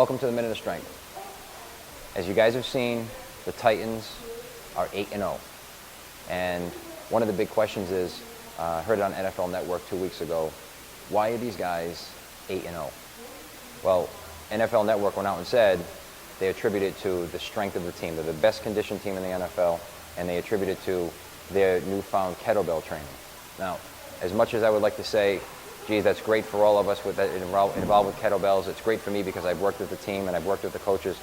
Welcome to the Minute of Strength. As you guys have seen, the Titans are 8-0. And one of the big questions is, I heard it on NFL Network 2 weeks ago, why are these guys 8-0? Well, NFL Network went out and said they attribute it to the strength of the team. They're the best conditioned team in the NFL, and they attribute it to their newfound kettlebell training. Now, as much as I would like to say, geez, that's great for all of us with that involved with kettlebells. It's great for me because I've worked with the team and I've worked with the coaches.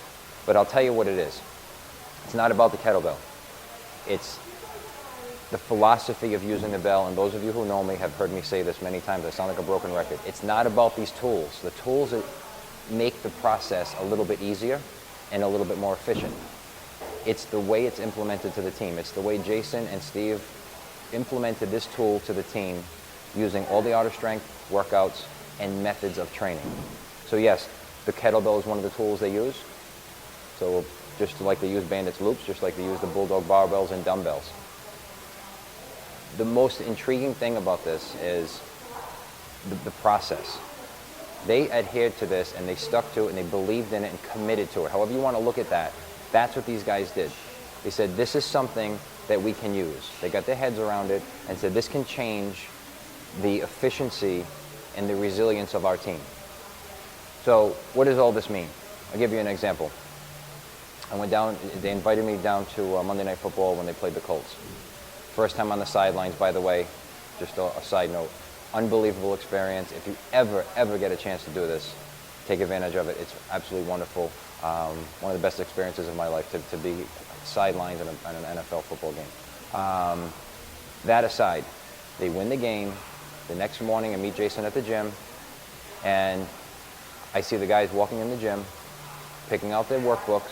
But I'll tell you what it is. It's not about the kettlebell. It's the philosophy of using the bell. And those of you who know me have heard me say this many times. I sound like a broken record. It's not about these tools. The tools that make the process a little bit easier and a little bit more efficient. It's the way it's implemented to the team. It's the way Jason and Steve implemented this tool to the team using all the outer strength workouts and methods of training. So yes, the kettlebell is one of the tools they use. So just like they use Bandits loops, just like they use the Bulldog barbells and dumbbells. The most intriguing thing about this is the process. They adhered to this and they stuck to it and they believed in it and committed to it. However you want to look at that, that's what these guys did. They said, this is something that we can use. They got their heads around it and said, this can change the efficiency and the resilience of our team. So what does all this mean? I'll give you an example. I went down, they invited me down to Monday Night Football when they played the Colts. First time on the sidelines, by the way, just a side note. Unbelievable experience. If you ever get a chance to do this, take advantage of it. It's absolutely wonderful. One of the best experiences of my life to be sidelines in an NFL football game. That aside, they win the game. The next morning I meet Jason at the gym and I see the guys walking in the gym, picking out their workbooks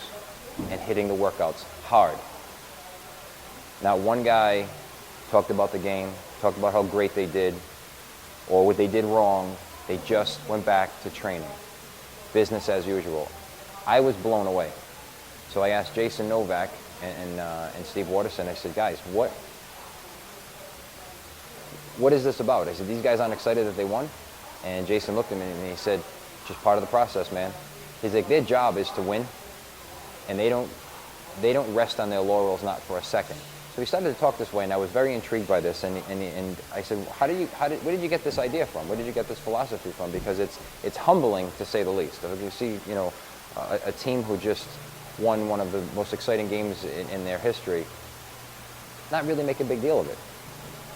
and hitting the workouts hard. Now one guy talked about the game, talked about how great they did, or what they did wrong. They just went back to training. Business as usual. I was blown away. So I asked Jason Novak and Steve Waterson, I said, guys, what is this about? I said, these guys aren't excited that they won? And Jason looked at me and he said, just part of the process, man. He's like, their job is to win, and they don't rest on their laurels, not for a second. So we started to talk this way, and I was very intrigued by this. And I said, where did you get this idea from? Where did you get this philosophy from? Because it's humbling, to say the least. If you see, a team who just won one of the most exciting games in their history, not really make a big deal of it.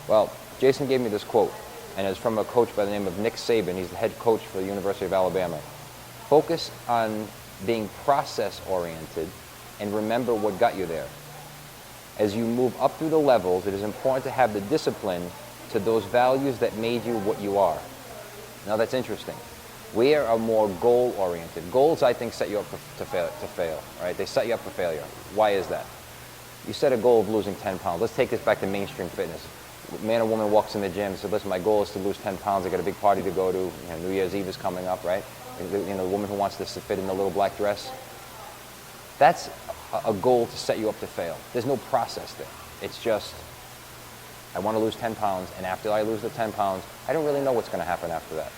Well, Jason gave me this quote, and it's from a coach by the name of Nick Saban. He's the head coach for the University of Alabama. Focus on being process-oriented and remember what got you there. As you move up through the levels, it is important to have the discipline to those values that made you what you are. Now that's interesting. We are more goal-oriented. Goals, I think, set you up to fail. Right? They set you up for failure. Why is that? You set a goal of losing 10 pounds. Let's take this back to mainstream fitness. Man or woman walks in the gym and says, listen, my goal is to lose 10 pounds. I got a big party to go to. New Year's Eve is coming up, right? The woman who wants this to fit in the little black dress. That's a goal to set you up to fail. There's no process there. It's just, I want to lose 10 pounds, and after I lose the 10 pounds, I don't really know what's going to happen after that.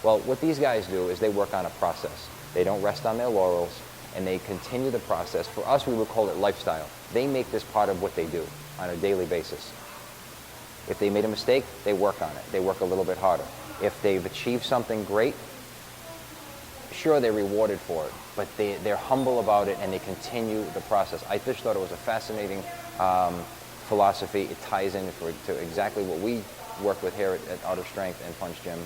Well, what these guys do is they work on a process. They don't rest on their laurels, and they continue the process. For us, we would call it lifestyle. They make this part of what they do on a daily basis. If they made a mistake, they work on it. They work a little bit harder. If they've achieved something great, sure, they're rewarded for it, but they're humble about it and they continue the process. I just thought it was a fascinating philosophy. It ties in to exactly what we work with here at Outer Strength and Punch Gym,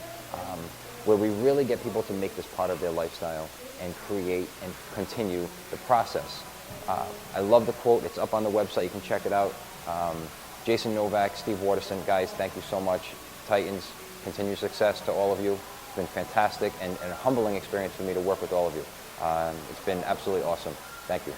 where we really get people to make this part of their lifestyle and create and continue the process. I love the quote. It's up on the website. You can check it out. Jason Novak, Steve Waterson, guys, thank you so much. Titans, continued success to all of you. It's been fantastic and a humbling experience for me to work with all of you. It's been absolutely awesome. Thank you.